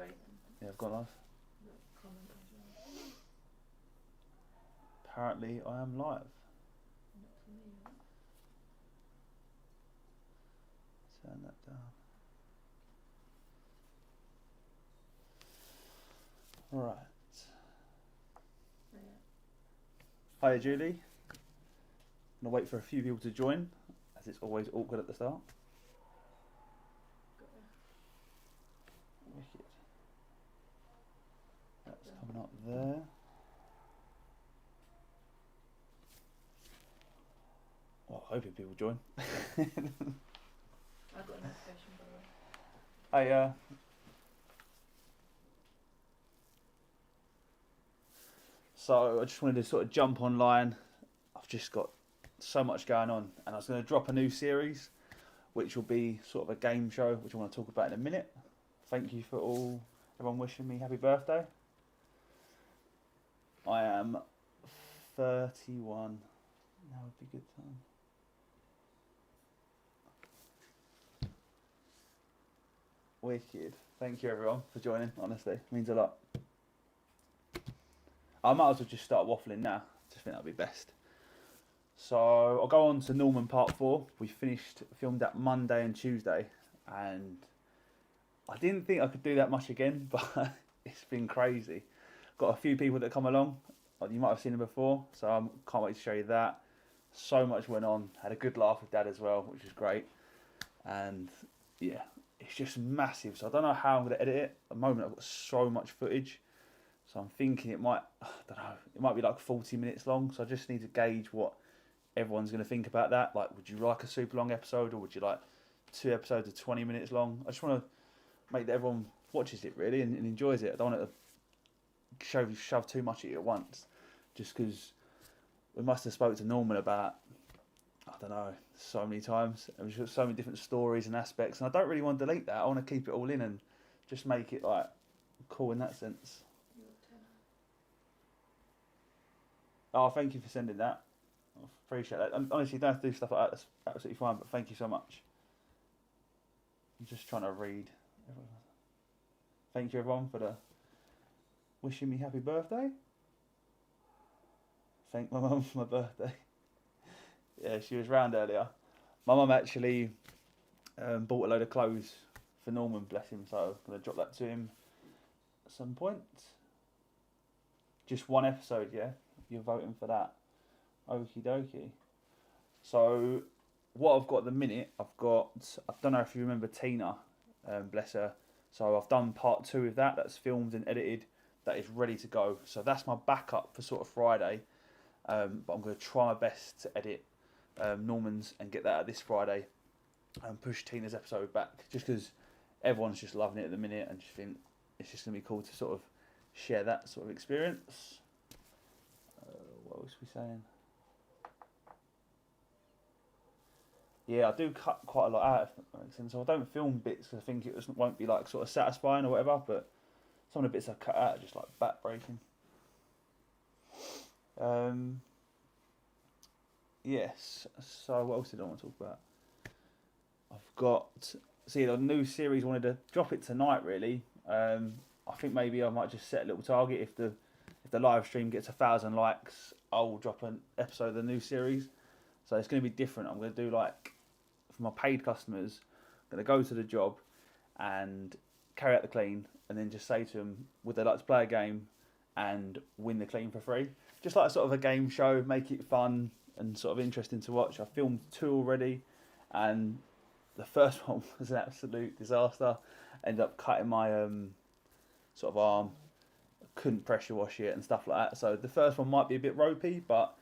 wait. Yeah, I've gone live. Comment as well. Apparently, I am live. Not for me. Right? Turn that down. Right. Oh, yeah. Hiya, Julie. I'm gonna wait for a few people to join, as it's always awkward at the start. Got ya. Wicked. That's coming up there. Well, hoping people join. I got a notification by the way. Hey, so I just wanted to sort of jump online. I've just got so much going on, and I was going to drop a new series, which will be sort of a game show, which I want to talk about in a minute. Thank you for everyone wishing me happy birthday. I am 31. Now would be a good time. Wicked. Thank you everyone for joining, honestly. It means a lot. I might as well just start waffling now. Just think that'll be best. So I'll go on to Norman Part 4. We filmed that Monday and Tuesday, and I didn't think I could do that much again, but it's been crazy. Got a few people that come along. You might have seen them before, so I can't wait to show you that. So much went on. Had a good laugh with Dad as well, which is great. And yeah, it's just massive. So I don't know how I'm going to edit it. At the moment, I've got so much footage. So I'm thinking it might be like 40 minutes long. So I just need to gauge what everyone's going to think about that. Like, would you like a super long episode, or would you like 2 episodes of 20 minutes long? I just want to make that everyone watches it really and enjoys it. I don't want to shove too much at it at once, just because we must have spoke to Norman about, I don't know, so many times, and we've got so many different stories and aspects, and I don't really want to delete that. I want to keep it all in and just make it like cool in that sense. Oh, thank you for sending that. I appreciate that. And honestly, you don't have to do stuff like that. That's absolutely fine, but thank you so much. I'm just trying to read. Thank you everyone for the wishing me happy birthday. Thank my mum for my birthday. Yeah, she was round earlier. My mum actually bought a load of clothes for Norman, bless him, so I'm going to drop that to him at some point. Just 1 episode, yeah? You're voting for that. Okie dokie. So, what I've got at the minute, I don't know if you remember Tina, bless her. So I've done part 2 of that. That's filmed and edited. That is ready to go. So that's my backup for sort of Friday. But I'm going to try my best to edit Norman's and get that out this Friday and push Tina's episode back, just because everyone's just loving it at the minute, and just think it's just going to be cool to sort of share that sort of experience. What was we saying? Yeah, I do cut quite a lot out, if that makes sense. So I don't film bits because I think it won't be like sort of satisfying or whatever, but some of the bits I cut out are just like back breaking. Yes, so what else did I want to talk about? I've got, the new series, I wanted to drop it tonight really. I think maybe I might just set a little target. If the live stream gets 1,000 likes, I'll drop an episode of the new series. So it's going to be different. I'm going to do like, for my paid customers, I'm going to go to the job and carry out the clean, and then just say to them, would they like to play a game and win the clean for free? Just like sort of a game show, make it fun and sort of interesting to watch. I filmed 2 already, and the first one was an absolute disaster. Ended up cutting my sort of arm. Couldn't pressure wash it and stuff like that. So the first one might be a bit ropey, but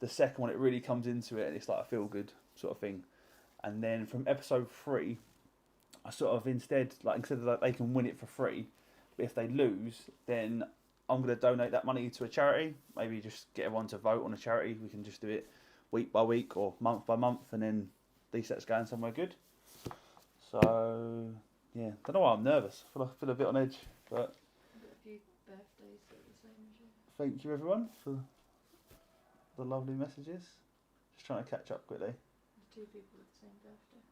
the second one, it really comes into it, and it's like a feel good sort of thing. And then from episode 3, I sort of instead of like they can win it for free, but if they lose, then I'm going to donate that money to a charity. Maybe just get everyone to vote on a charity. We can just do it week by week or month by month, and then at least that's going somewhere good. So yeah, don't know why I'm nervous. I feel a bit on edge, but I've got a few birthdays that are the same as you. thank you everyone for the lovely messages. Just trying to catch up quickly. There's 2 people with the same birthday.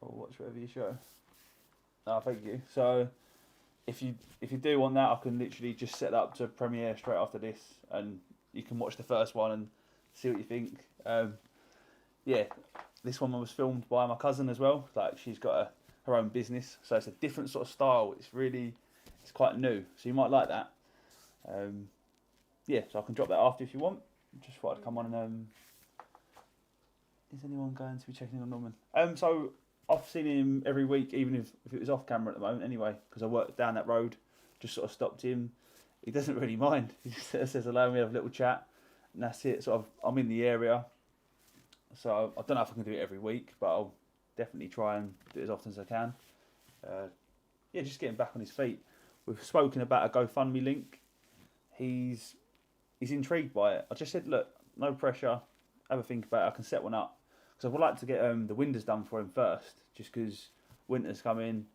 Or watch whatever you show. Oh, thank you. So if you do want that, I can literally just set that up to premiere straight after this, and you can watch the first one and see what you think. Yeah, this one was filmed by my cousin as well. Like she's got her own business, so it's a different sort of style. It's quite new, so you might like that. Yeah, so I can drop that after if you want. Just thought I'd come on and is anyone going to be checking in on Norman? So I've seen him every week, even if it was off camera at the moment anyway, because I work down that road. Just sort of stopped him. He doesn't really mind. He just says hello and we have a little chat, and that's it. Sort of, I'm in the area, so I don't know if I can do it every week, but I'll definitely try and do it as often as I can. Yeah, just getting back on his feet. We've spoken about a GoFundMe link. He's intrigued by it. I just said, look, no pressure. Have a think about it. I can set one up. Because I would like to get the windows done for him first, just because winter's coming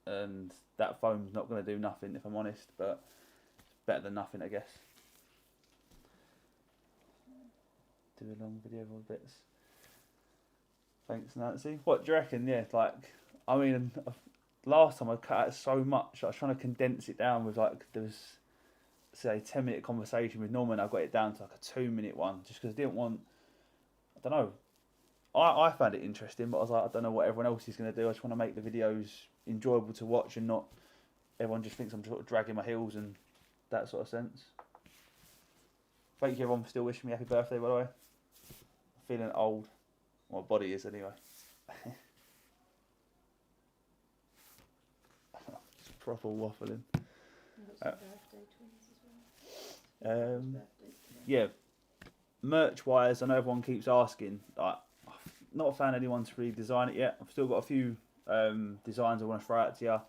and that foam's not going to do nothing, if I'm honest, but it's better than nothing, I guess. Do a long video of all the bits. Thanks, Nancy. What do you reckon? Yeah, like, I mean, last time I cut out so much, I was trying to condense it down with, like, there was, say, 10-minute conversation with Norman. I got it down to, like, a 2-minute one, just because I didn't want, I don't know, I found it interesting, but I was like, I don't know what everyone else is going to do. I just want to make the videos enjoyable to watch and not everyone just thinks I'm sort of dragging my heels and that sort of sense. Thank you everyone for still wishing me happy birthday, by the way. I'm feeling old. My body is anyway. Just proper waffling. Birthday twins as well. Yeah, merch wise, I know everyone keeps asking. Like, I'm not found anyone to really design it yet. I've still got a few designs I want to throw out to you,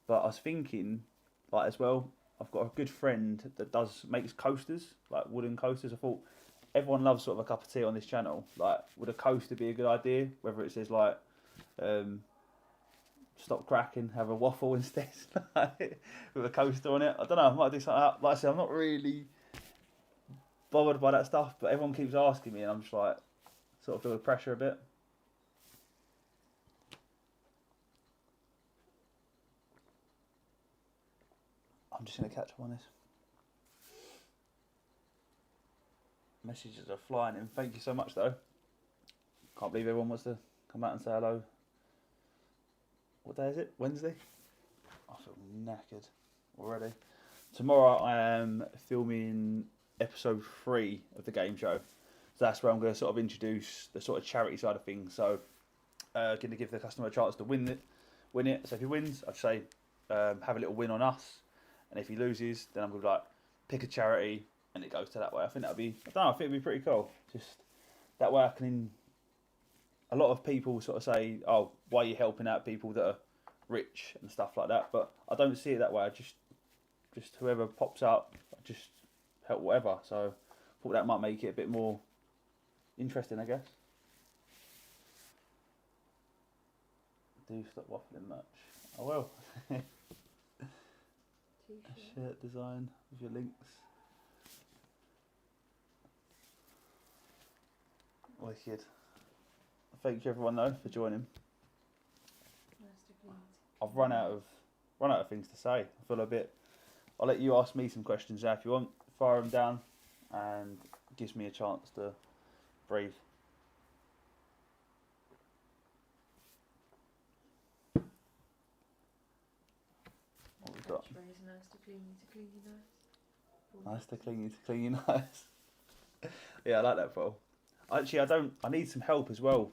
but I was thinking, like, as well, I've got a good friend that makes coasters, like wooden coasters. I thought everyone loves sort of a cup of tea on this channel. Like, would a coaster be a good idea? Whether it says like stop cracking, have a waffle instead, with a coaster on it. I don't know. I might do something. Like I said, I'm not really bothered by that stuff, but everyone keeps asking me, and I'm just like, sort of feel the pressure a bit. I'm just going to catch up on this. Messages are flying in. Thank you so much, though. Can't believe everyone wants to come out and say hello. What day is it? Wednesday? I feel knackered already. Tomorrow I am filming episode 3 of the game show. So that's where I'm going to sort of introduce the sort of charity side of things. So going to give the customer a chance to win it. So if he wins, I'd say have a little win on us. And if he loses, then I'm going to like pick a charity and it goes to that way. I think that'd be, I don't know, I think it'd be pretty cool. Just that way I can, a lot of people sort of say, oh, why are you helping out people that are rich and stuff like that? But I don't see it that way. I just whoever pops up, I just help whatever. So I thought that might make it a bit more interesting, I guess. Do stop waffling much. I will. Shirt design with your links. Wicked. Thank you everyone though for joining. I've run out of things to say. I feel a bit. I'll let you ask me some questions now if you want. Fire them down, and it gives me a chance to breathe. What we've got? Nice to clean you nice. Nice to clean you nice. Yeah, I like that, Paul. Actually, I need some help as well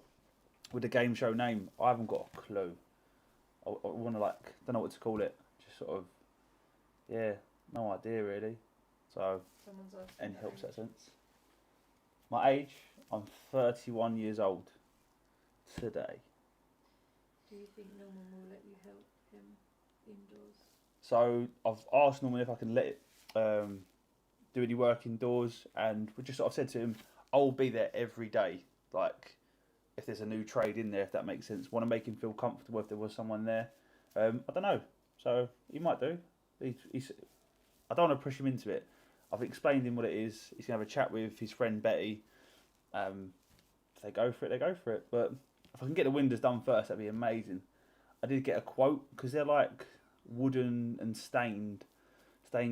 with the game show name. I haven't got a clue. I want to don't know what to call it. Just sort of, yeah, no idea really. So, any help in that sense? My age, I'm 31 years old today. Do you think Norman will let you help him indoors? So I've asked Norman if I can let it do any work indoors, and we just sort of said to him, I'll be there every day. Like, if there's a new trade in there, if that makes sense. Want to make him feel comfortable if there was someone there. I don't know. So he might do. I don't want to push him into it. I've explained him what it is. He's going to have a chat with his friend Betty. If they go for it, they go for it. But if I can get the windows done first, that'd be amazing. I did get a quote because they're like wooden and stained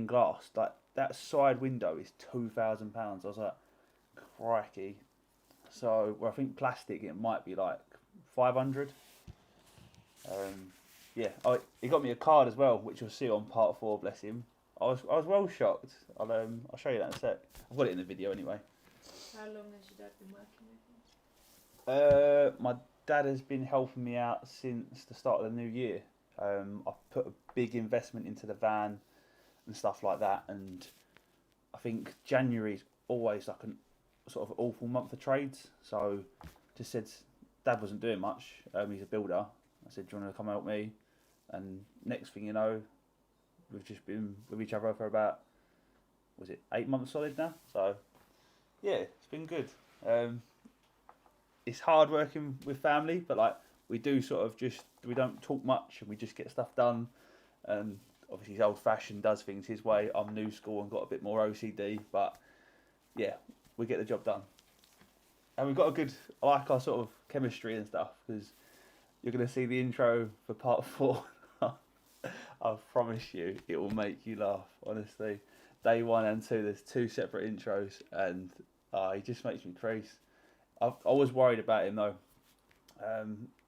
glass. Like that side window is £2,000. I was like, crikey. So well, I think plastic it might be like 500. Yeah, he got me a card as well, which you'll see on part 4. Bless him. I was well shocked. I'll show you that in a sec. I've got it in the video anyway. How long has your dad been working with you? My dad has been helping me out since the start of the new year. I've put a big investment into the van and stuff like that, and I think January is always like an sort of awful month for trades. So just said, Dad wasn't doing much. He's a builder. I said, do you want to come help me? And next thing you know, we've just been with each other for about, was it 8 months solid now? So yeah, it's been good. It's hard working with family, but like we do sort of we don't talk much and we just get stuff done. And obviously he's old fashioned, does things his way. I'm new school and got a bit more OCD, but yeah, we get the job done. And we've got a good, I like our sort of chemistry and stuff, because you're going to see the intro for part 4. I promise you, it will make you laugh, honestly. Day 1 and 2, there's 2 separate intros, and he just makes me crease. I was worried about him though.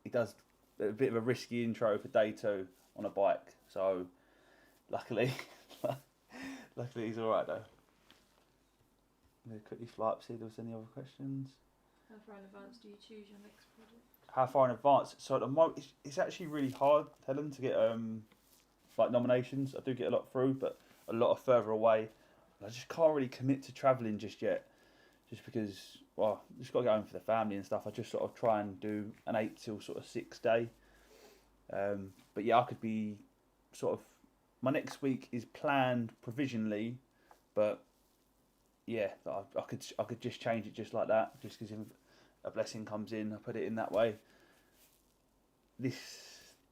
He does a bit of a risky intro for day 2 on a bike, so luckily he's alright though. I'm going to quickly fly up, see if there was any other questions. How far in advance do you choose your next project? How far in advance? So at the moment, it's actually really hard, Helen, to get like nominations. I do get a lot through, but a lot are further away. I just can't really commit to travelling just yet, just because, well, just got to go home for the family and stuff. I just sort of try and do an 8 till sort of 6 day. But yeah, I could be sort of, my next week is planned provisionally, but yeah, I could just change it just like that, just because if a blessing comes in, I put it in that way. This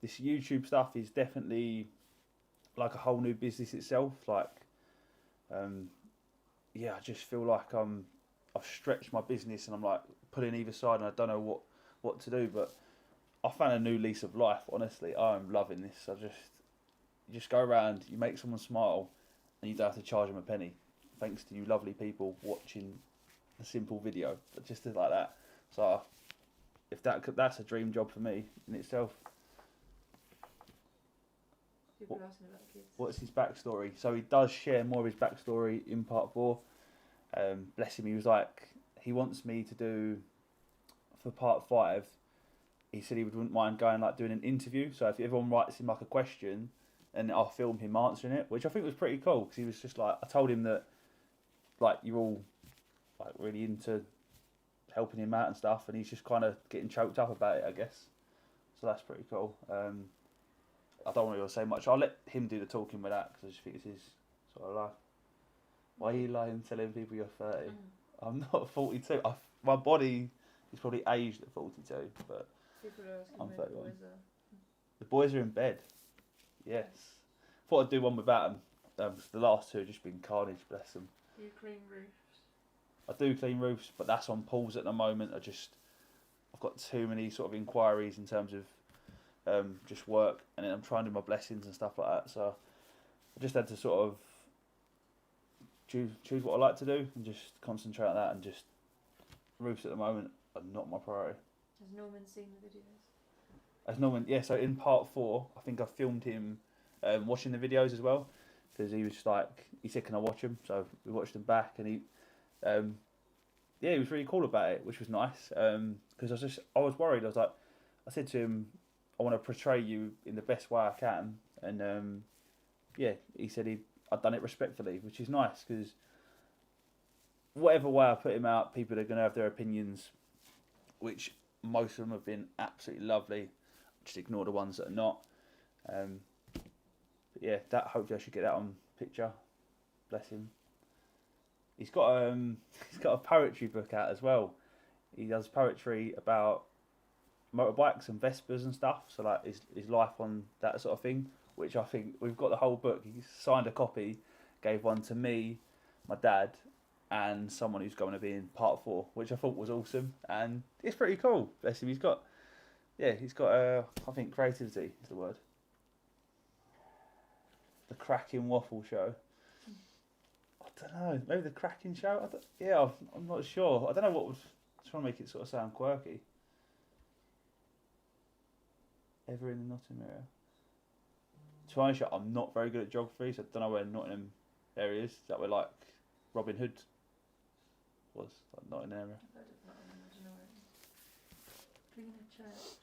YouTube stuff is definitely like a whole new business itself. Like, yeah, I just feel like I've stretched my business and I'm like pulling either side and I don't know what to do. But I found a new lease of life. Honestly, I'm loving this. You just go around, you make someone smile, and you don't have to charge them a penny. Thanks to you lovely people watching a simple video, but just like that. So if that's a dream job for me in itself. People asking about kids. What's his backstory? So he does share more of his backstory in part 4. Bless him, he was like, he wants me to do, for part 5, he said he wouldn't mind going like doing an interview. So if everyone writes him like a question, and I'll film him answering it, which I think was pretty cool, because he was just like, I told him that like you're all like really into helping him out and stuff, and he's just kind of getting choked up about it, I guess. So that's pretty cool. I don't really want to say much. I'll let him do the talking with that, because I just think it's his sort of life. Why are you lying telling people you're 30? I'm not 42. My body is probably aged at 42, but People are asking I'm where 31. the boys are. The boys are in bed. Yes. Thought I'd do one without them. The last 2 have just been carnage, bless them. Do you clean roofs? I do clean roofs, but that's on pause at the moment. I've got too many sort of inquiries in terms of just work, and then I'm trying to do my blessings and stuff like that. So I just had to sort of choose what I like to do and just concentrate on that. And just roofs at the moment are not my priority. Has Norman seen the videos? As Norman, yeah. So in part 4, I think I filmed him watching the videos as well, because he was just like, he said, "Can I watch them?" So we watched them back, and he, yeah, he was really cool about it, which was nice. Because I was worried. I said to him, "I want to portray you in the best way I can," and yeah, he said I'd done it respectfully, which is nice, because whatever way I put him out, people are going to have their opinions, which most of them have been absolutely lovely. Just ignore the ones that are not. But yeah, that hopefully I should get that on picture. Bless him. He's got a poetry book out as well. He does poetry about motorbikes and Vespers and stuff. So like his life on that sort of thing, which I think we've got the whole book. He signed a copy, gave one to me, my dad, and someone who's going to be in part 4, which I thought was awesome, and it's pretty cool. Bless him. Yeah, he's got I think creativity is the word. The Cracking Waffle Show. I don't know. Maybe the Cracking Show. I'm not sure. I don't know what was trying to make it sort of sound quirky. Ever in the Nottingham area. To be honest, I'm not very good at geography, so I don't know where Nottingham area is. Is that where like Robin Hood was? Like Nottingham area. I don't know where it is. Clean a church.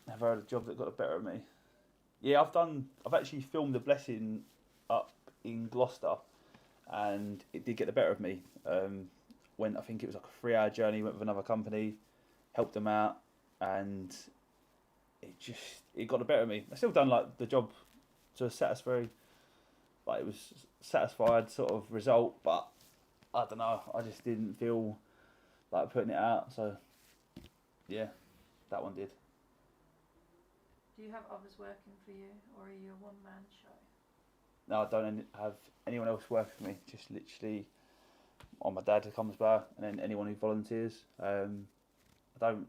Have I had a job that got the better of me? Yeah, I've actually filmed a blessing up in Gloucester, and it did get the better of me. When I think it was like a 3-hour journey, went with another company, helped them out, and it got the better of me. I still done like the job to a satisfactory, like it was satisfied sort of result, but I don't know. I just didn't feel like putting it out, so yeah, that one did. Do you have others working for you, or are you a one-man show? No, I don't have anyone else working for me. Just literally on my dad who comes by, and then anyone who volunteers. I don't.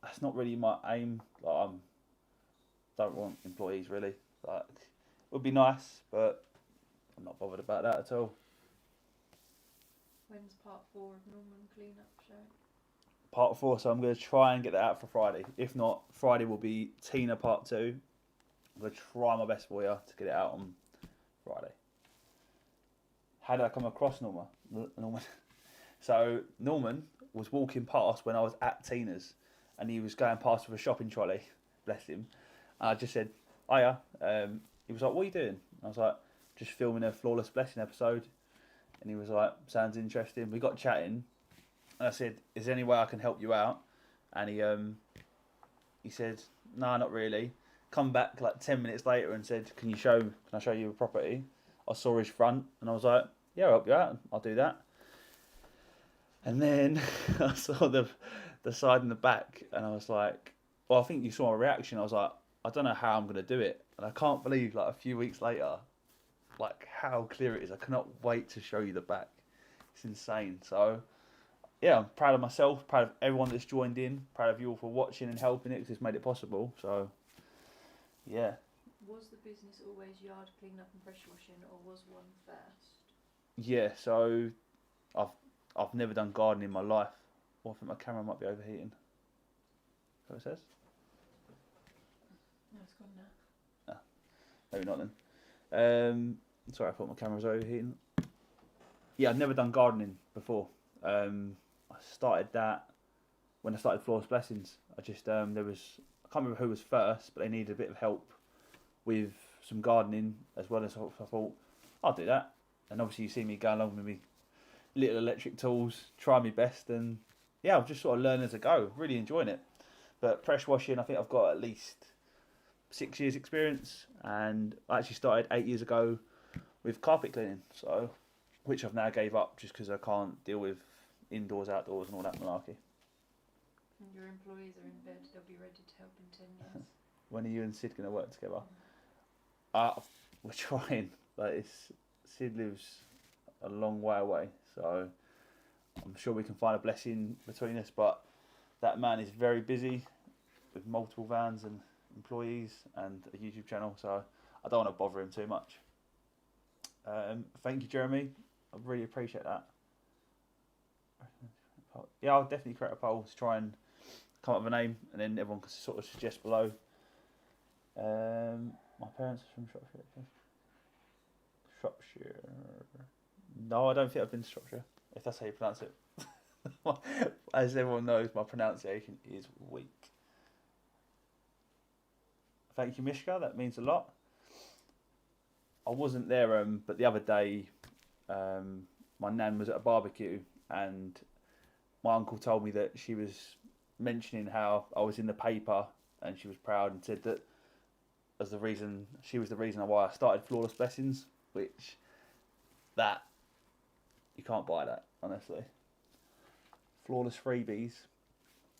That's not really my aim. Like don't want employees really. Like it would be nice, but I'm not bothered about that at all. When's part 4 of Norman Cleanup Show? Part 4, so I'm going to try and get that out for Friday. If not, Friday will be Tina part 2. I'm going to try my best for you to get it out on Friday. How did I come across Norman? So Norman was walking past when I was at Tina's, and he was going past with a shopping trolley. Bless him. And I just said, "Hiya." He was like, "What are you doing?" And I was like, "Just filming a Flawless Blessing episode." And he was like, "Sounds interesting." We got chatting, and I said, "Is there any way I can help you out?" And he said, "No, not really." Come back like 10 minutes later and said, "Can I show you a property?" I saw his front, and I was like, "Yeah, I'll help you out. I'll do that." And then I saw the side and the back, and I was like, "Well, I think you saw my reaction." I was like, "I don't know how I'm gonna do it," and I can't believe like a few weeks later, like how clear it is. I cannot wait to show you the back. It's insane. So yeah, I'm proud of myself, proud of everyone that's joined in, proud of you all for watching and helping it because it's made it possible. So yeah. Was the business always yard clean up and pressure washing, or was one first? Yeah, so I've never done gardening in my life. Well, I think my camera might be overheating. Is that what it says? No, it's gone now. Maybe not then. Sorry, I thought my camera was overheating. Yeah, I'd never done gardening before. I started that when I started Flawless Blessings. I just I can't remember who was first, but they needed a bit of help with some gardening as well as I thought I'll do that. And obviously you see me going along with me little electric tools, try my best, and yeah, I've just sort of learned as I go, really enjoying it. But pressure washing, I think I've got at least 6 years experience, and I actually started 8 years ago with carpet cleaning, so which I've now gave up just because I can't deal with indoors, outdoors and all that malarkey. And your employees are in bed, they'll be ready to help in 10 years. When are you and Sid going to work together? We're trying, but Sid lives a long way away, so I'm sure we can find a blessing between us, but that man is very busy with multiple vans and employees and a YouTube channel, so I don't want to bother him too much. Thank you, Jeremy. I really appreciate that. Yeah, I'll definitely create a poll to try and come up with a name, and then everyone can sort of suggest below. My parents are from Shropshire. Shropshire. No, I don't think I've been to Shropshire, if that's how you pronounce it. As everyone knows, my pronunciation is weak. Thank you, Mishka. That means a lot. I wasn't there, but the other day, my nan was at a barbecue, and my uncle told me that she was mentioning how I was in the paper, and she was proud and said that she was the reason why I started Flawless Blessings, which that you can't buy that, honestly. Flawless Freebies.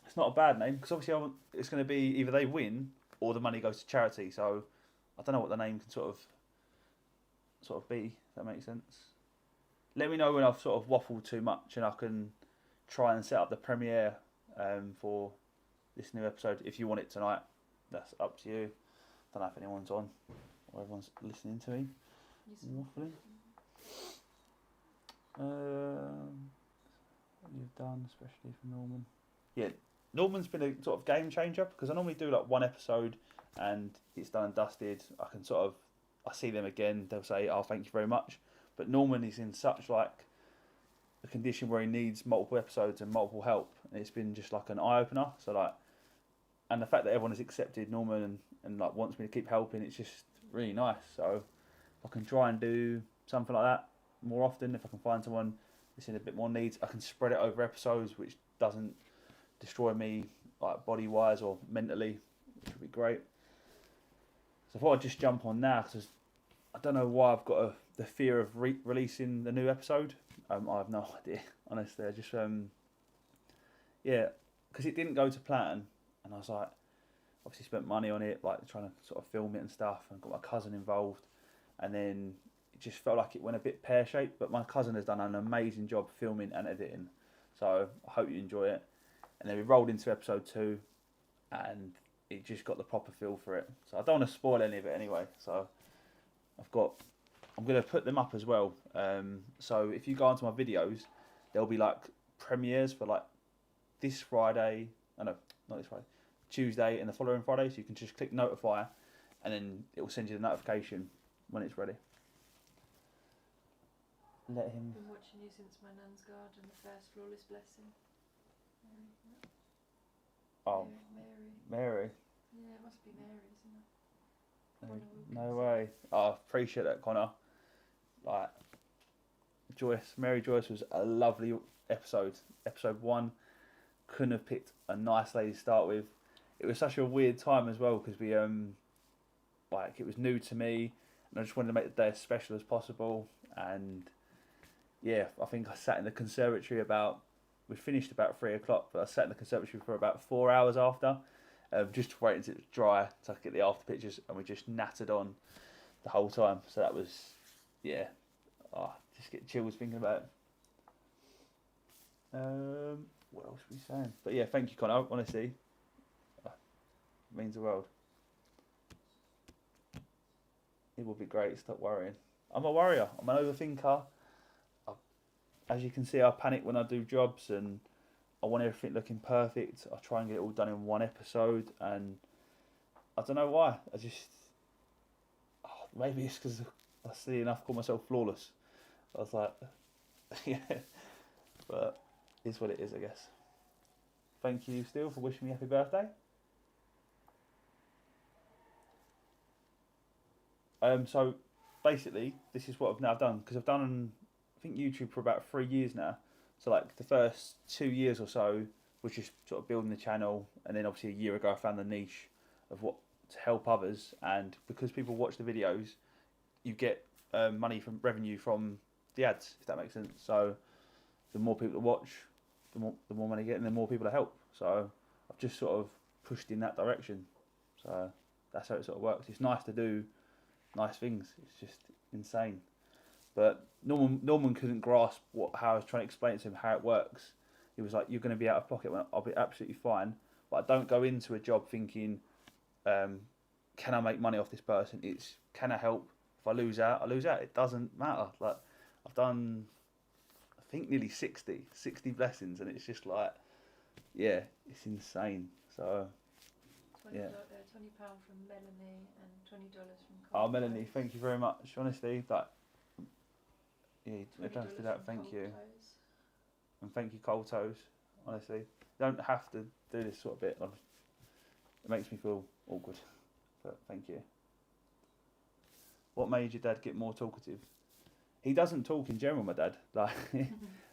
It's not a bad name because obviously it's going to be either they win or the money goes to charity. So I don't know what the name can sort of be. If that makes sense. Let me know when I've sort of waffled too much and I can try and set up the premiere for this new episode. If you want it tonight, that's up to you. Don't know if anyone's on or everyone's listening to me. Waffling. What you've done, especially for Norman. Yeah, Norman's been a sort of game changer because I normally do like one episode and it's done and dusted. I see them again. They'll say, "Oh, thank you very much." But Norman is in such like a condition where he needs multiple episodes and multiple help, and it's been just like an eye opener. So like, and the fact that everyone has accepted Norman and like wants me to keep helping, it's just really nice. So I can try and do something like that more often if I can find someone that's in a bit more needs. I can spread it over episodes, which doesn't destroy me like body wise or mentally, which would be great. So I thought I'd just jump on now because I don't know why I've got the fear of releasing the new episode. I have no idea, honestly. I just because it didn't go to plan, and I was like, obviously spent money on it, like trying to sort of film it and stuff, and got my cousin involved, and then it just felt like it went a bit pear-shaped. But my cousin has done an amazing job filming and editing, so I hope you enjoy it. And then we rolled into episode 2, and it just got the proper feel for it. So I don't want to spoil any of it anyway. So I'm going to put them up as well. So if you go onto my videos, there'll be like premieres for like this Friday. Oh no, not this Friday. Tuesday and the following Friday. So you can just click notify, and then it will send you the notification when it's ready. Let him. I've been watching you since my nan's garden, the first flawless blessing. Oh, Mary. Yeah, it must be Mary, isn't it? No way. Oh, I appreciate that, Connor. Like, Mary Joyce was a lovely episode. Episode 1, couldn't have picked a nice lady to start with. It was such a weird time as well because we like it was new to me, and I just wanted to make the day as special as possible. And yeah, I think I sat in the conservatory we finished about 3 o'clock, but I sat in the conservatory for about 4 hours after, just waiting until it was dry so I could get the after pictures, and we just nattered on the whole time. So that was, yeah, just get chills thinking about it. What else were we saying? But yeah, thank you, Connor. Honestly, it means the world. It will be great. Stop worrying. I'm a worrier. I'm an overthinker. As you can see, I panic when I do jobs, and I want everything looking perfect. I try and get it all done in one episode, and I don't know why. Maybe it's because I silly enough call myself flawless. I was like, yeah, but it's what it is, I guess. Thank you still for wishing me happy birthday. So basically, this is what I've now done, because I've done, I think, YouTube for about 3 years now. So like the first 2 years or so was just sort of building the channel, and then obviously a year ago I found the niche of what to help others, and because people watch the videos, you get money from revenue from the ads, if that makes sense. So the more people that watch, the more money you get, and the more people to help. So I've just sort of pushed in that direction. So that's how it sort of works. It's nice to do nice things. It's just insane. But Norman couldn't grasp how I was trying to explain to him how it works. He was like, "You're going to be out of pocket." Well, I'll be absolutely fine, but I don't go into a job thinking, "Can I make money off this person?" It's, "Can I help? If I lose out, I lose out. It doesn't matter." Like, I've done, I think, nearly 60 blessings, and it's just like, yeah, it's insane. So, yeah. £20 from Melanie and $20 from Coltoes. Oh, Melanie, thank you very much. Honestly, yeah, you don't have to do that. Thank you. And thank you, Coltoes. Honestly, you don't have to do this sort of bit. It makes me feel awkward, but thank you. What made your dad get more talkative? He doesn't talk in general, my dad. Like,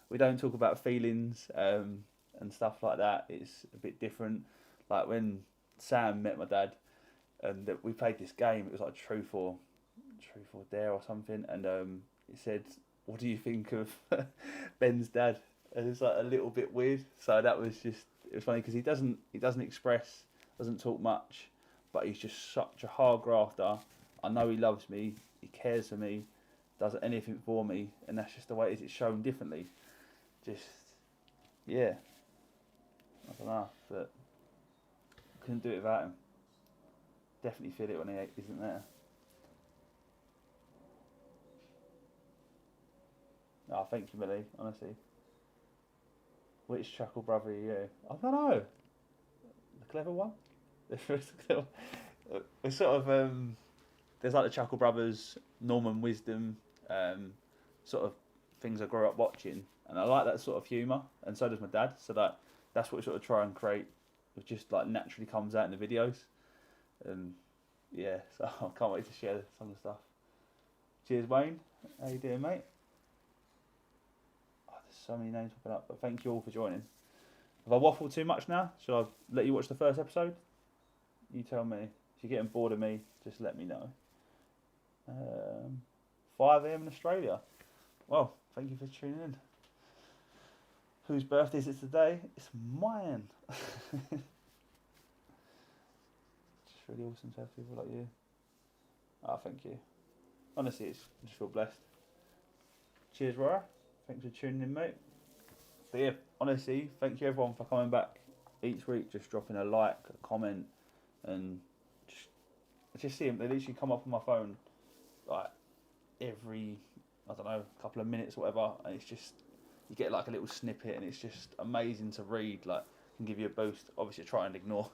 we don't talk about feelings and stuff like that. It's a bit different. Like when Sam met my dad, and we played this game. It was like Truth or Dare or something, and it said, "What do you think of Ben's dad?" And it's like a little bit weird. So that was just, it was funny because he doesn't express, doesn't talk much, but he's just such a hard grafter. I know he loves me, he cares for me, does anything for me, and that's just the way it is. It's shown differently. Just, yeah, I don't know, but couldn't do it without him. Definitely feel it when he isn't there. Oh, thank you, Millie, honestly. Which chuckle brother are you? I don't know. The clever one? It's sort of, there's like the Chuckle Brothers, Norman Wisdom, sort of things I grew up watching. And I like that sort of humour, and so does my dad. So that's what we sort of try and create. It just like naturally comes out in the videos. And yeah, so I can't wait to share some of the stuff. Cheers, Wayne. How you doing, mate? Oh, there's so many names popping up, but thank you all for joining. Have I waffled too much now? Should I let you watch the first episode? You tell me. If you're getting bored of me, just let me know. 5 AM in Australia. Well, thank you for tuning in. Whose birthday is it today? It's mine. Just really awesome to have people like you. Oh, thank you. Honestly, I just feel blessed. Cheers, Rora. Thanks for tuning in, mate. But yeah, honestly, thank you everyone for coming back each week, just dropping a like, a comment, and just see them. They literally come up on my phone like every, I don't know, couple of minutes or whatever, and it's just, you get like a little snippet, and it's just amazing to read. Like, can give you a boost. Obviously, I try and ignore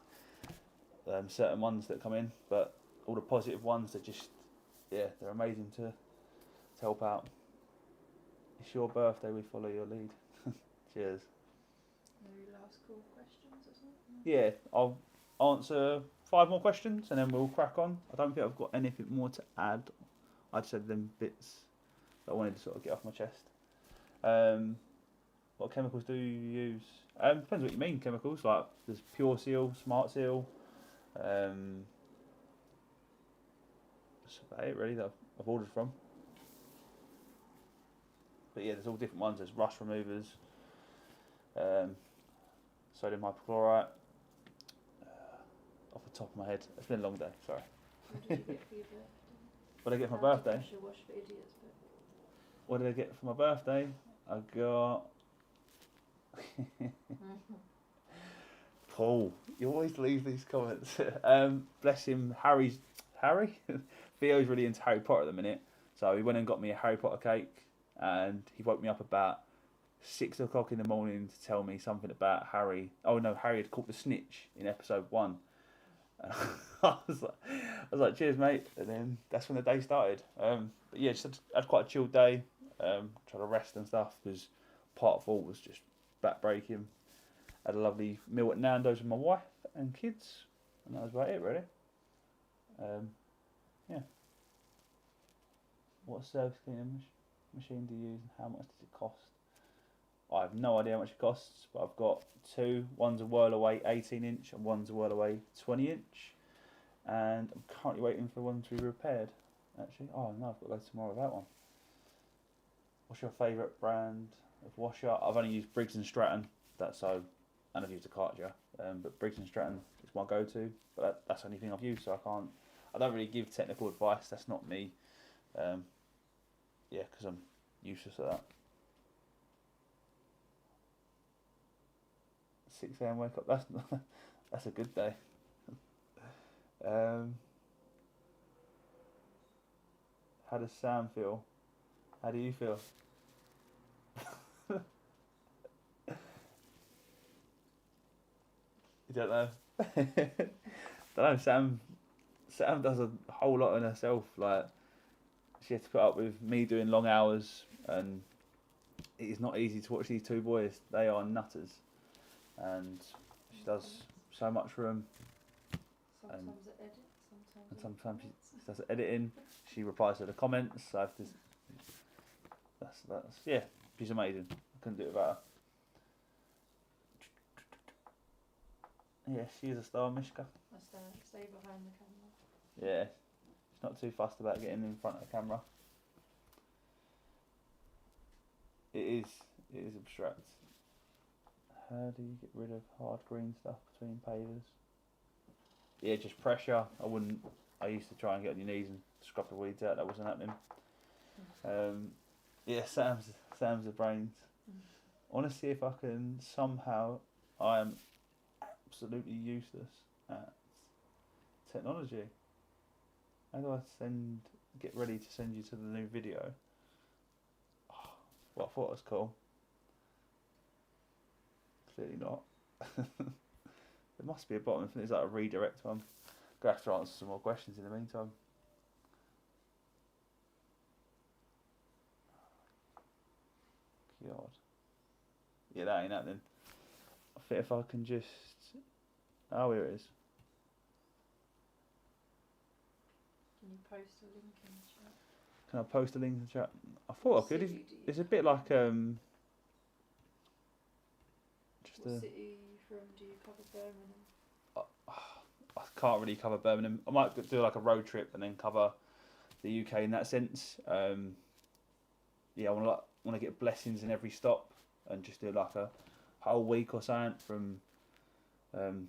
certain ones that come in, but all the positive ones that just, yeah, they're amazing to help out. It's your birthday, we follow your lead. Cheers. Any last call questions or something? Yeah, I'll answer 5 more questions and then we'll crack on. I don't think I've got anything more to add. I just said them bits that I wanted to sort of get off my chest. What chemicals do you use? Depends what you mean, chemicals. Like, there's Pure Seal, Smart Seal. That's about it really that I've ordered from. But yeah, there's all different ones. There's rust removers, sodium hypochlorite. Off the top of my head, it's been a long day. Sorry. What did you get for your birthday? What did I get for my How to birthday? pressure wash for idiots, but What did I get for my birthday? I got Paul. You always leave these comments. Bless him, Harry. Theo's really into Harry Potter at the minute, so he went and got me a Harry Potter cake, and he woke me up about 6 o'clock in the morning to tell me something about Harry. Oh no, Harry had caught the snitch in episode 1. I was like, cheers, mate. And then that's when the day started. But yeah, just had quite a chill day. Tried to rest and stuff because part of all was just back breaking. Had a lovely meal at Nando's with my wife and kids, and that was about it, really. Yeah. What surface cleaning machine do you use, and how much does it cost? I have no idea how much it costs, but I've got 2. One's a whirl away 18-inch and one's a whirl away 20-inch. And I'm currently waiting for one to be repaired, actually. Oh no, I've got to go tomorrow with that one. What's your favourite brand of washer? I've only used Briggs & Stratton, and I've used a Cartier. But Briggs & Stratton is my go-to, but that's the only thing I've used, so I don't really give technical advice, that's not me. Yeah, because I'm useless at that. 6 AM wake up, that's a good day. How does Sam feel? How do you feel? You don't know? Don't know, Sam does a whole lot on herself. Like, she had to put up with me doing long hours, and it is not easy to watch these 2 boys. They are nutters, and she does so much for them. sometimes I edit, And sometimes sometimes she does the editing. She replies to the comments. So if that's yeah, she's amazing. I couldn't do it without her. Yeah, she is a star, Mishka. I stay behind the camera. Yeah, she's not too fussed about getting in front of the camera. It is abstract. How do you get rid of hard green stuff between pavers? Yeah, just pressure. I used to try and get on your knees and scrub the weeds out. That wasn't happening. Yeah, Sam's the brains. I want to see if I can somehow. I am absolutely useless at technology. How do I get ready to send you to the new video? Oh, well, I thought it was cool. Clearly not. There must be a bottom. I think there's like a redirect one. Gonna have to answer some more questions in the meantime. God. Yeah, that ain't that then. I think if I can just... Oh, here it is. Can you post a link in the chat? Can I post a link in the chat? I thought I could. City do you It's a bit like just What city are you from? Do you cover Birmingham? I can't really cover Birmingham. I might do like a road trip and then cover the UK in that sense. Yeah, I want to get blessings in every stop and just do like a whole week or something from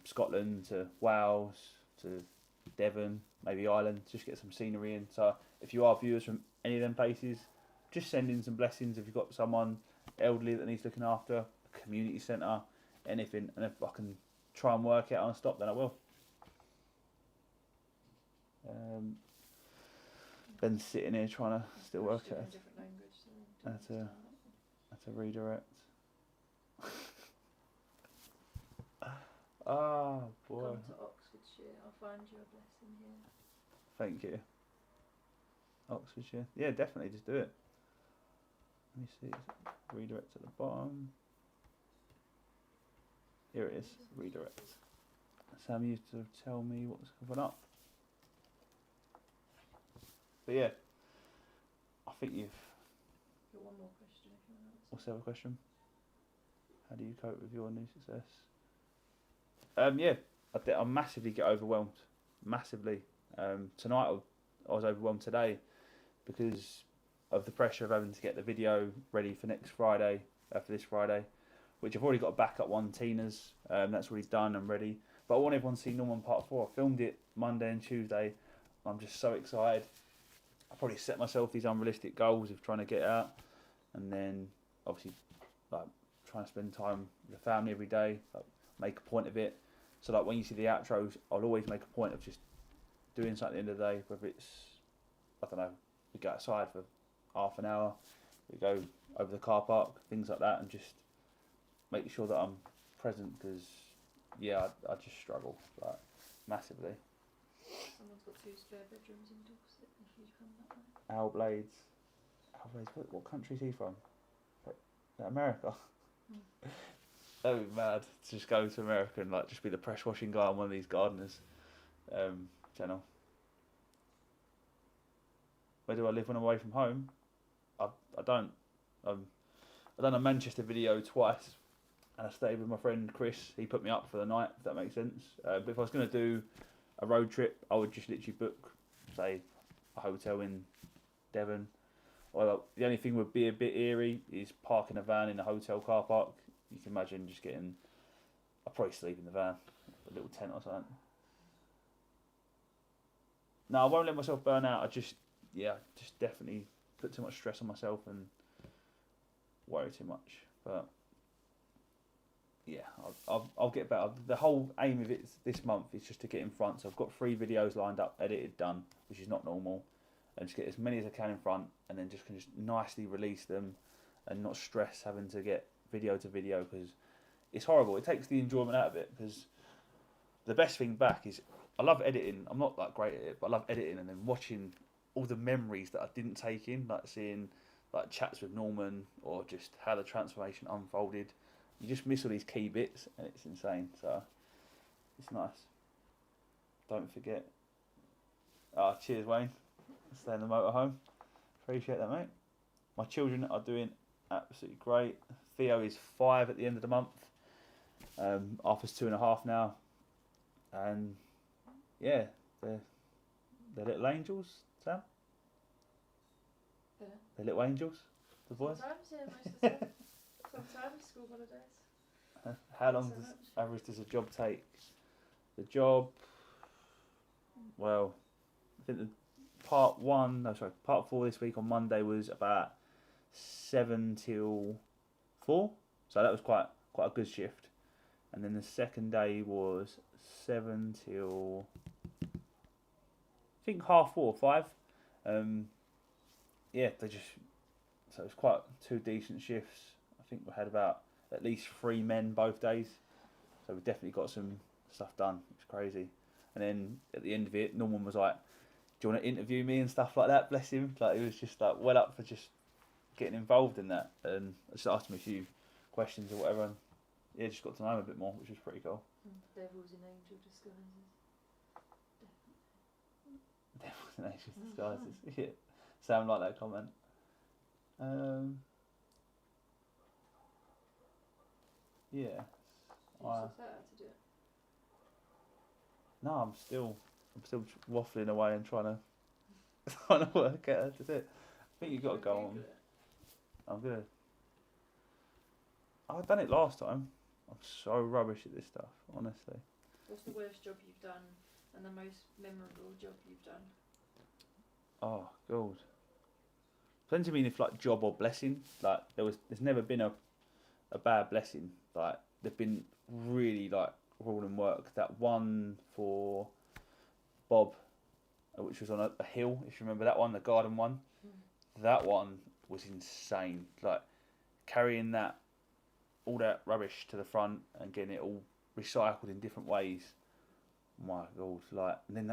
Scotland to Wales to Devon, maybe Ireland, just get some scenery in. So if you are viewers from any of them places, just send in some blessings. If you've got someone elderly that needs looking after, a community centre, anything, and if I can try and work it on a stop, then I will. Ben's sitting here trying to still work it. Different language, so That's a redirect. Ah, boy. Come to Oxfordshire. I'll find you a blessing here. Thank you. Oxfordshire. Yeah, definitely, just do it. Let me see. Redirect at the bottom. Here it is. Redirect. Sam used to tell me what's coming up. But yeah, I think you've... Got one more question if you want to answer. What's the other question? How do you cope with your new success? Yeah, I massively get overwhelmed. Massively. Tonight I was overwhelmed today because of the pressure of having to get the video ready for next Friday, for this Friday, which I've already got a backup one, Tina's. That's already done and ready. But I want everyone to see Norman Part 4. I filmed it Monday and Tuesday. I'm just so excited. I probably set myself these unrealistic goals of trying to get out, and then obviously like trying to spend time with the family every day, like, make a point of it. So like when you see the outros, I'll always make a point of just doing something at the end of the day, whether it's, I don't know, we go outside for half an hour, we go over the car park, things like that, and just make sure that I'm present, because yeah, I just struggle like massively. Someone's got 2 spare bedrooms in Dorset if you come that way. Al Blades, what country is he from? Is that America? That would be mad to just go to America and like just be the pressure washing guy on one of these gardeners channel. Where do I live when I'm away from home? I don't. I've done a Manchester video twice, and I stayed with my friend Chris. He put me up for the night, if that makes sense. But if I was going to do a road trip, I would just literally book, say, a hotel in Devon. Well, the only thing would be a bit eerie is parking a van in a hotel car park. You can imagine just getting... I'd probably sleep in the van, a little tent or something. No, I won't let myself burn out. I just definitely put too much stress on myself and worry too much. But yeah, I'll get better. The whole aim of it this month is just to get in front. So I've got 3 videos lined up, edited, done, which is not normal. And just get as many as I can in front, and then just nicely release them and not stress having to get video to video, because it's horrible. It takes the enjoyment out of it, because the best thing back is I love editing. I'm not that great at it, but I love editing and then watching all the memories that I didn't take in, like seeing like chats with Norman or just how the transformation unfolded. You just miss all these key bits, and it's insane. So it's nice. Don't forget. Cheers, Wayne. Stay in the motorhome. Appreciate that, mate. My children are doing absolutely great. Theo is 5 at the end of the month. Arthur's 2.5 now. And yeah, they're little angels, Sam? Yeah. They're little angels, the boys? Sometimes, yeah, most of the time. Sometimes, school holidays. How long average does a job take? The job, well, I think the part 4 this week on Monday was about 7 till 4. So that was quite a good shift. And then the second day was 7 till I think 4:30, 5. Yeah, they just so it's quite 2 decent shifts. I think we had about at least 3 men both days, so we definitely got some stuff done. It's crazy. And then at the end of it, Norman was like, "Do you want to interview me and stuff like that?" Bless him. Like he was just like well up for just getting involved in that, and I just asked him a few questions or whatever, and yeah, just got to know him a bit more, which was pretty cool. Devils in angel disguises. Devils and angels disguises. Yeah, sound like that comment. Yeah. You set out to do it. No, I'm still waffling away and trying to work out how to do it. I think you've got to go on. I'm good. I've done it last time. I'm so rubbish at this stuff, honestly. What's the worst job you've done and the most memorable job you've done? Oh, God. Depends. I mean, if like job or blessing. Like there's never been a bad blessing. Like they've been really like rewarding work. That one for Bob, which was on a hill. If you remember that one, the garden one. That one was insane. Like carrying all that rubbish to the front and getting it all recycled in different ways. My God! Like and then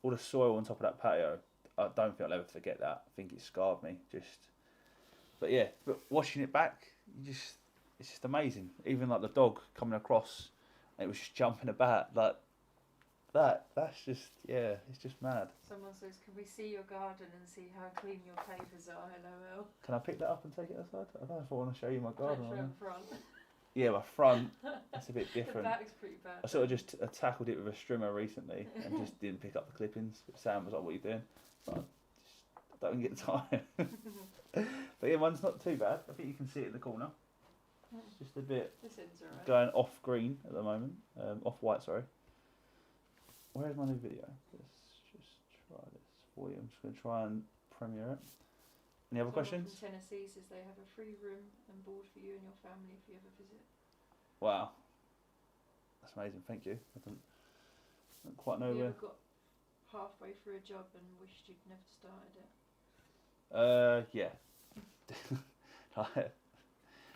all the soil on top of that patio. I don't think I'll ever forget that. I think it scarred me. But watching it back, it's just amazing. Even like the dog coming across, and it was just jumping about like that. That's just it's just mad. Someone says, "Can we see your garden and see how clean your pavers are?" LOL. Can I pick that up and take it outside? I don't know if I want to show you my garden. Don't show in front. Yeah, my front. It's a bit different. The back's pretty bad. I sort of just tackled it with a strimmer recently and just didn't pick up the clippings. Sam was like, "What are you doing?" But I don't get time. But yeah, mine's not too bad. I think you can see it in the corner. It's just a bit This end's alright. going off green at the moment. Off white, sorry. Where's my new video? Let's just try this for you. I'm just going to try and premiere it. Any other questions? From Tennessee says they have a free room and board for you and your family if you ever visit. Wow. That's amazing. Thank you. I don't quite know Have you where. ever got halfway through a job and wished you'd never started it? Yeah. Like,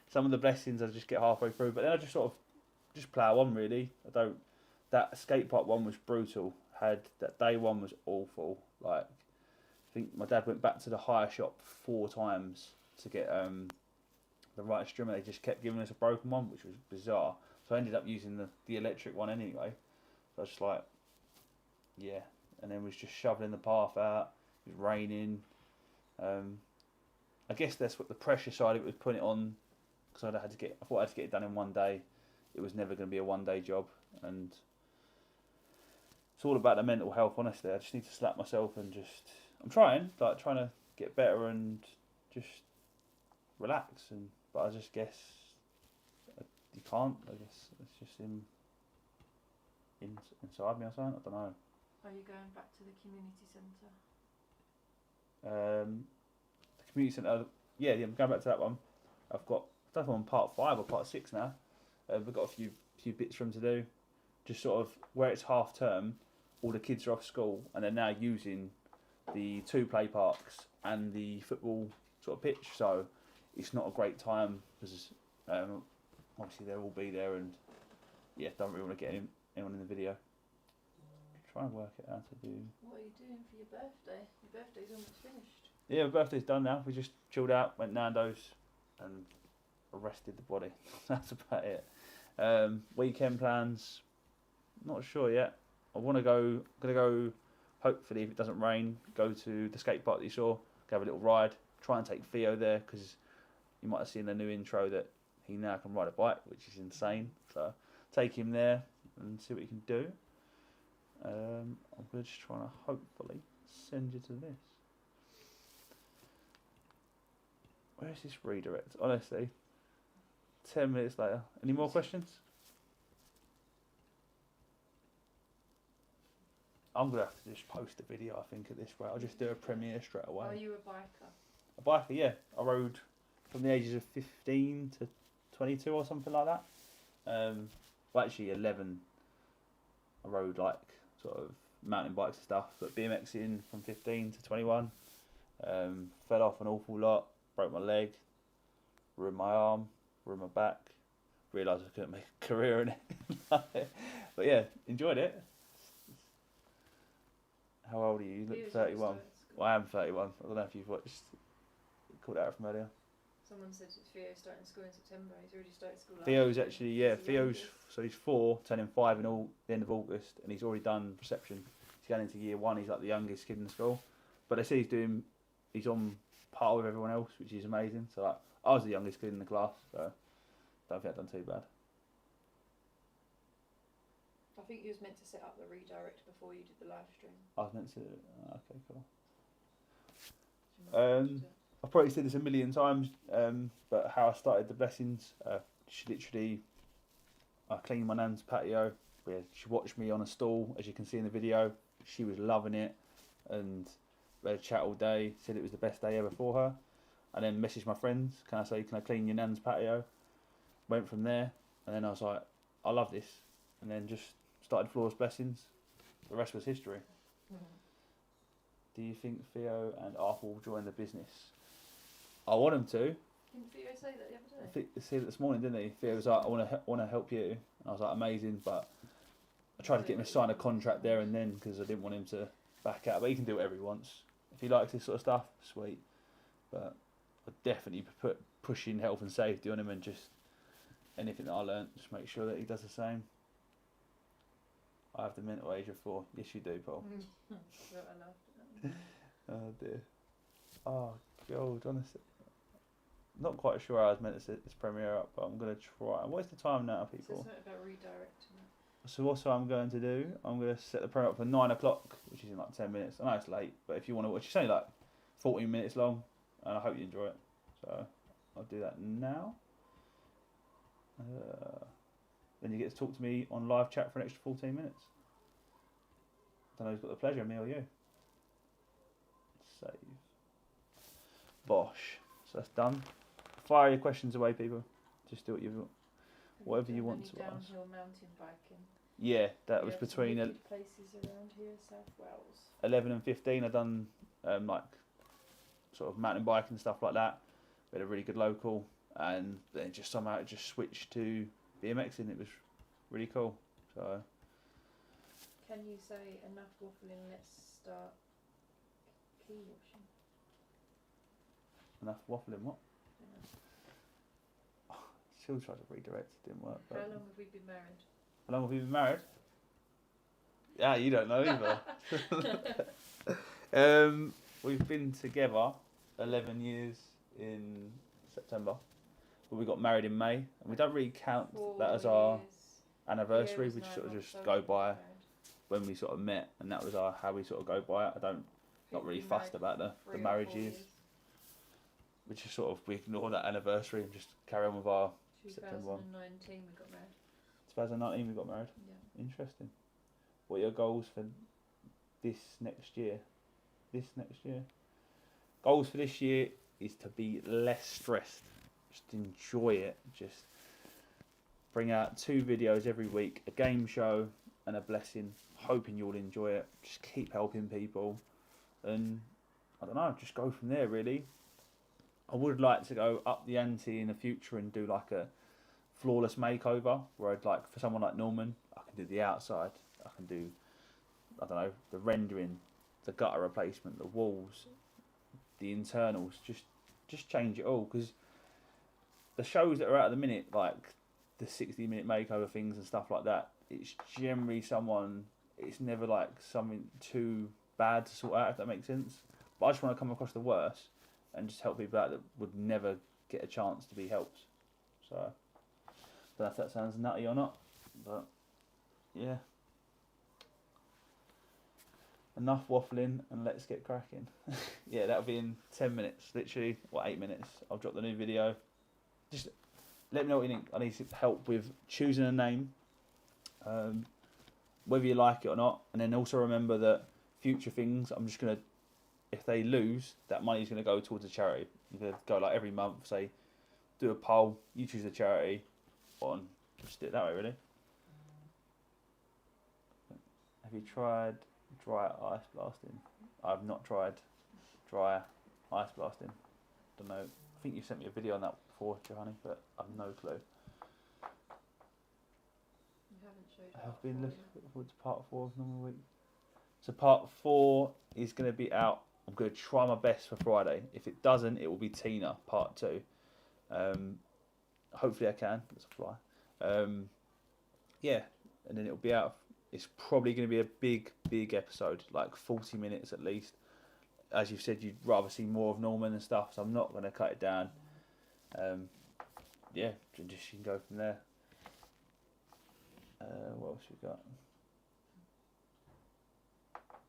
some of the blessings I just get halfway through, but then I just sort of just plough on really. That skate park one was brutal. That day one was awful. Like I think my dad went back to the hire shop 4 times to get the right strimmer. They just kept giving us a broken one, which was bizarre. So I ended up using the electric one anyway. So I was just like, yeah. And then was just shoveling the path out. It was raining. I guess that's what the pressure side of it was putting it on, because I thought I had to get it done in one day. It was never going to be a one-day job, and it's all about the mental health. Honestly, I just need to slap myself and I'm trying to get better and just relax. But I just guess you can't. I guess it's just inside me or something. I don't know. Are you going back to the community centre? The community centre. Yeah, I'm going back to that one. I don't know if I'm on part 5 or part 6 now. We've got a few bits for them to do. Just sort of where it's half term, all the kids are off school and they're now using the 2 play parks and the football sort of pitch. So it's not a great time because obviously they'll all be there and don't really want to get anyone in the video. Try and work it out to do. What are you doing for your birthday? Your birthday's almost finished. Yeah, my birthday's done now. We just chilled out, went Nando's and arrested the body. That's about it. Weekend plans, not sure yet. Gonna go, hopefully if it doesn't rain, go to the skate park that you saw, go have a little ride, try and take Theo there, because you might have seen the new intro that he now can ride a bike, which is insane. So take him there and see what he can do. I'm just trying to hopefully send you to this. Where's this redirect? Honestly, 10 minutes later. Any more questions? I'm going to have to just post a video, I think, at this rate. I'll just do a premiere straight away. Are you a biker? A biker, yeah. I rode from the ages of 15 to 22 or something like that. Well, actually 11 I rode like sort of mountain bikes and stuff, but BMXing from 15 to 21. Fell off an awful lot, broke my leg, ruined my arm, ruined my back. Realised I couldn't make a career in it. But yeah, enjoyed it. How old are you? You look 31. Well, I am 31. I don't know if you've watched. Called out from earlier. Someone said Theo's starting school in September. He's already started school. Theo's actually, yeah, so he's 4, turning 5 in the end of August, and he's already done reception. He's going into year 1. He's like the youngest kid in the school, but they say he's on par with everyone else, which is amazing. So like, I was the youngest kid in the class, so don't think I've done too bad. I think you was meant to set up the redirect before you did the live stream. I was meant to. Okay, cool. I've probably said this a million times, but how I started the blessings, I cleaned my nan's patio. She watched me on a stool, as you can see in the video. She was loving it, and we had a chat all day. Said it was the best day ever for her, and then messaged my friends. Can I clean your nan's patio? Went from there, and then I was like, I love this, and then just started Floor's Blessings. The rest was history. Mm-hmm. Do you think Theo and Arthur will join the business? I want them to. Didn't Theo say that the other day? He said it this morning, didn't he? Theo was like, I want to help you. And I was like, amazing, but I tried to get him to sign a contract there and then because I didn't want him to back out. But he can do whatever he wants. If he likes this sort of stuff, sweet. But I'd definitely put pushing health and safety on him and just anything that I learnt, just make sure that he does the same. I have the mental age of 4. Yes, you do, Paul. Oh dear. Oh God, honestly. Not quite sure how I was meant to set this premiere up, but I'm going to try. What is the time now, people? It's something about redirecting. So what's I'm going to do? I'm going to set the premiere up for 9 o'clock, which is in like 10 minutes. I know it's late, but if you want to watch, it's only like 14 minutes long, and I hope you enjoy it. So I'll do that now. Then you get to talk to me on live chat for an extra 14 minutes. I don't know who's got the pleasure, me or you. Save. Bosh. So that's done. Fire your questions away, people. Just do whatever you want to ask. Downhill mountain biking. Yeah, that was between places around here, South Wales. 11 and 15. I've done like sort of mountain bike and stuff like that. We had a really good local, and then just somehow it just switched to BMXing. It was really cool. So. Can you say enough waffling? Let's start key washing. Enough waffling, what? Oh, still tried to redirect, it didn't work. How long have we been married? How long have we been married? Yeah, you don't know either. We've been together 11 years in September, but we got married in May, and we don't really count that as our anniversary. We just sort of just go by when we sort of met, and that was how we sort of go by it. Not really fussed about the marriage years. We just sort of we ignore that anniversary and just carry on with our September one. 2019 we got married. 2019 we got married. Yeah. Interesting. What are your goals for this next year? Goals for this year is to be less stressed. Just enjoy it. Just bring out 2 videos every week, a game show and a blessing. Hoping you'll enjoy it. Just keep helping people, and I don't know, just go from there really. I would like to go up the ante in the future and do like a flawless makeover where I'd like, for someone like Norman, I can do the outside, I can do, I don't know, the rendering, the gutter replacement, the walls, the internals, just change it all, because the shows that are out at the minute, like the 60-minute makeover things and stuff like that, it's generally it's never like something too bad to sort out, if that makes sense. But I just want to come across the worst and just help people out that would never get a chance to be helped. So, don't know if that sounds nutty or not, but yeah. Enough waffling and let's get cracking. Yeah, that'll be in 10 minutes, literally, or 8 minutes. I'll drop the new video. Just let me know what you think. I need help with choosing a name, whether you like it or not, and then also remember that future things, I'm just going to, if they lose, that money's going to go towards a charity. I'm going to go like every month, say, do a poll, you choose a charity, just do it that way, really. Have you tried dry ice blasting? I've not tried dry ice blasting. Don't know. I think you sent me a video on that before, Johanny, but I've no clue. You haven't showed I have part been 4 looking forward to part 4 of Normal Week. So part 4 is going to be out. I'm going to try my best for Friday. If it doesn't, it will be Tina part 2. Hopefully I can. That's a fly. Yeah, and then it'll be out. It's probably going to be a big episode, like 40 minutes at least. As you've said, you'd rather see more of Norman and stuff, so I'm not going to cut it down. Yeah, just you can go from there. What else we got?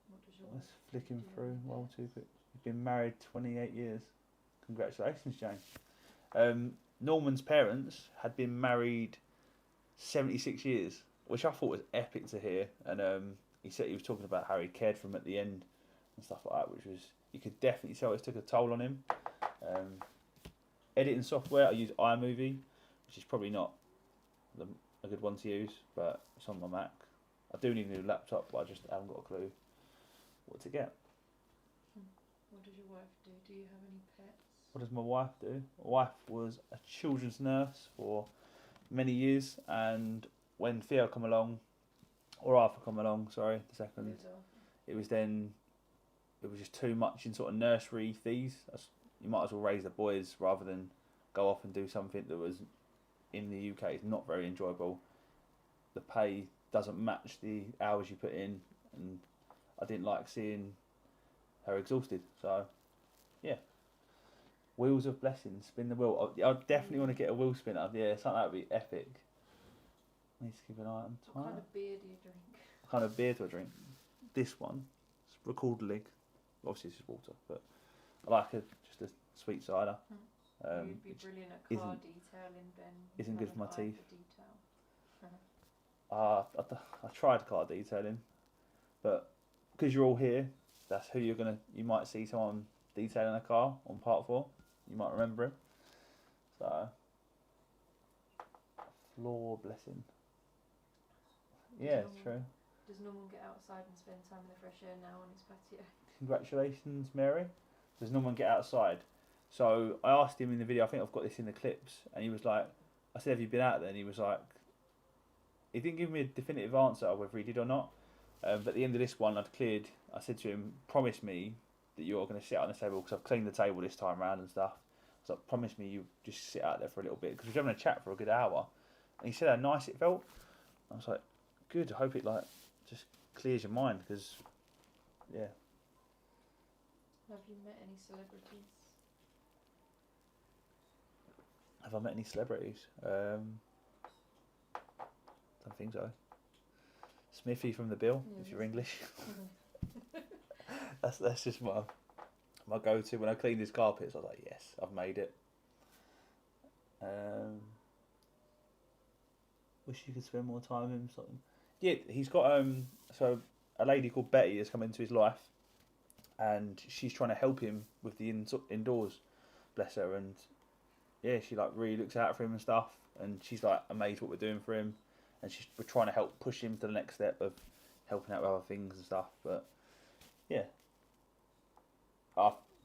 What does your Let's wife flick him do through. on One, pets? two, quick. You've been married 28 years. Congratulations, Jane. Norman's parents had been married 76 years, which I thought was epic to hear. And he said he was talking about how he cared for him at the end and stuff like that, which was, you could definitely tell it took a toll on him. Editing software, I use iMovie, which is probably not a good one to use, but it's on my Mac. I do need a new laptop, but I just haven't got a clue what to get. What does your wife do? Do you have any pets? What does my wife do? My wife was a children's nurse for many years, and when Theo come along, or Arthur come along, sorry, the second, it was just too much in sort of nursery fees. You might as well raise the boys rather than go off and do something that was in the UK is not very enjoyable. The pay doesn't match the hours you put in, and I didn't like seeing her exhausted. So, yeah. Wheels of Blessings, spin the wheel. I definitely want to get a wheel spinner. Yeah, something that would be epic. I need to keep an eye on time. What kind of beer do you drink? What kind of beer do I drink? This one. It's Record Lig. Obviously, this is water, but I like just a sweet cider. You'd be brilliant at car detailing, Ben. Isn't good for my Have an eye teeth. for detail. I tried car detailing, but because you're all here, that's who you might see someone detailing a car on part 4. You might remember him. So, floor blessing. Yeah, it's true. Does Norman get outside and spend time in the fresh air now on his patio? Congratulations, Mary. Does Norman get outside? So I asked him in the video, I think I've got this in the clips, and he was like, I said, have you been out there? And he was like, he didn't give me a definitive answer of whether he did or not. But at the end of this one, I said to him, promise me that you're going to sit on the table, because I've cleaned the table this time round and stuff. So promise me you just sit out there for a little bit, because we were having a chat for a good hour. And he said how nice it felt. I was like, good, I hope it just clears your mind, because, yeah. Have you met any celebrities? Have I met any celebrities? Don't think so. Smithy from The Bill, if you're English. that's just my go-to. When I clean his carpets, I was like, yes, I've made it. Wish you could spend more time with him. Something. Yeah, he's got so a lady called Betty has come into his life, and she's trying to help him with the indoors. Bless her, and yeah, she really looks out for him and stuff, and she's amazed what we're doing for him, and we're trying to help push him to the next step of helping out with other things and stuff. But yeah,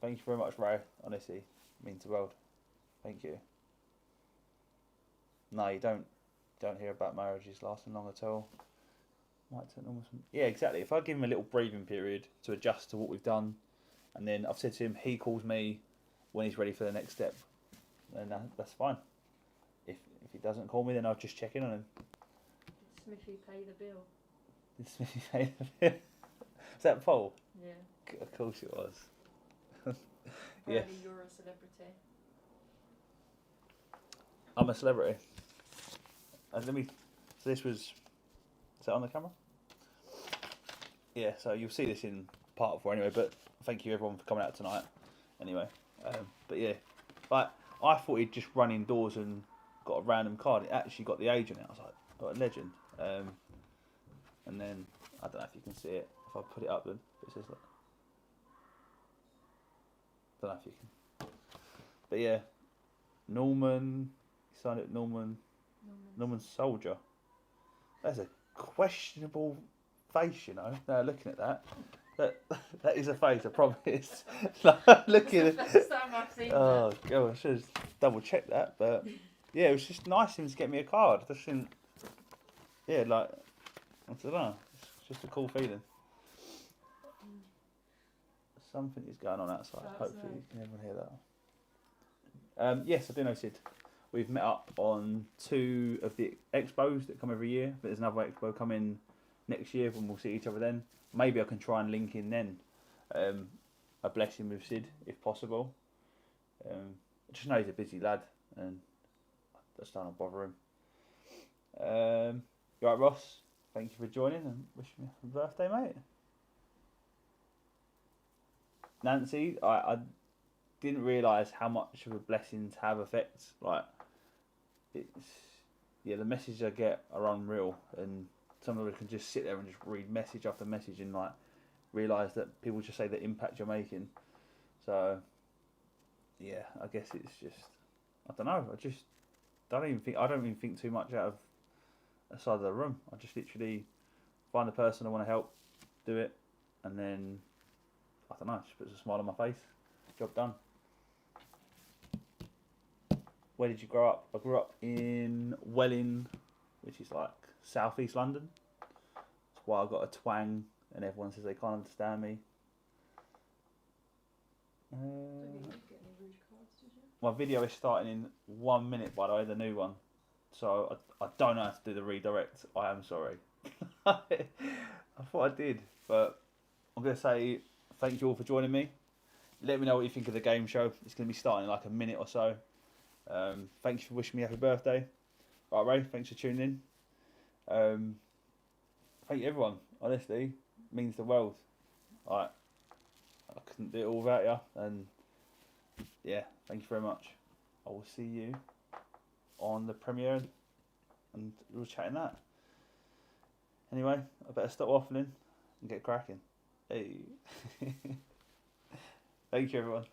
thank you very much, Ray. Honestly, it means the world. Thank you. No, you don't hear about marriages lasting long at all. Might take almost. Yeah, exactly. If I give him a little breathing period to adjust to what we've done, and then I've said to him, he calls me when he's ready for the next step, then that's fine. If he doesn't call me, then I'll just check in on him. Did Smithy pay the bill? Did Smithy pay the bill? Was that Paul? Yeah. Of course it was. Apparently Yes. you're a celebrity. I'm a celebrity. So this was. Is that on the camera? Yeah, so you'll see this in part 4 anyway, but thank you everyone for coming out tonight. Anyway, but yeah, I thought he'd just run indoors and got a random card. It actually got the age on it. I was like, what a legend. And then, I don't know if you can see it. If I put it up then, it says that. Don't know if you can. But yeah, Norman, he signed it Norman Soldier. That's a questionable face, you know. Now looking at that, that is a face. I promise. Like, looking It's the first time I've seen oh god, I should have double checked that. But yeah, it was just nice of him to get me a card. I just didn't. Yeah, like I don't know. It's just a cool feeling. Something is going on outside. Hopefully, you can everyone hear that. Yes, I do know Sid. We've met up on 2 of the expos that come every year, but there's another expo coming next year when we'll see each other then. Maybe I can try and link in then. A blessing with Sid, if possible. I just know he's a busy lad, and I just don't want to bother him. You alright, Ross? Thank you for joining, and wish me a happy birthday, mate. Nancy, I didn't realise how much of a blessing to have effects. Like, it's the messages I get are unreal, and some of it can just sit there and just read message after message and like realise that people just say the impact you're making. So yeah, I guess it's just I don't know. I don't even think too much out of a side of the room. I just literally find the person I want to help, do it, and then I don't know, just puts a smile on my face. Job done. Where did you grow up? I grew up in Welling, which is like southeast London. That's why I got a twang, and everyone says they can't understand me. My video is starting in 1 minute, by the way, the new one. So I don't know how to do the redirect. I am sorry. I thought I did, but I'm going to say thank you all for joining me. Let me know what you think of the game show. It's going to be starting in like a minute or so. Thank you for wishing me happy birthday. Right, Ray, thanks for tuning in. Thank you, everyone. Honestly, it means the world. I couldn't do it all without you. And yeah, thank you very much. I will see you on the premiere, and we'll chat in that. Anyway, I better stop waffling and get cracking. Hey. Thank you, everyone.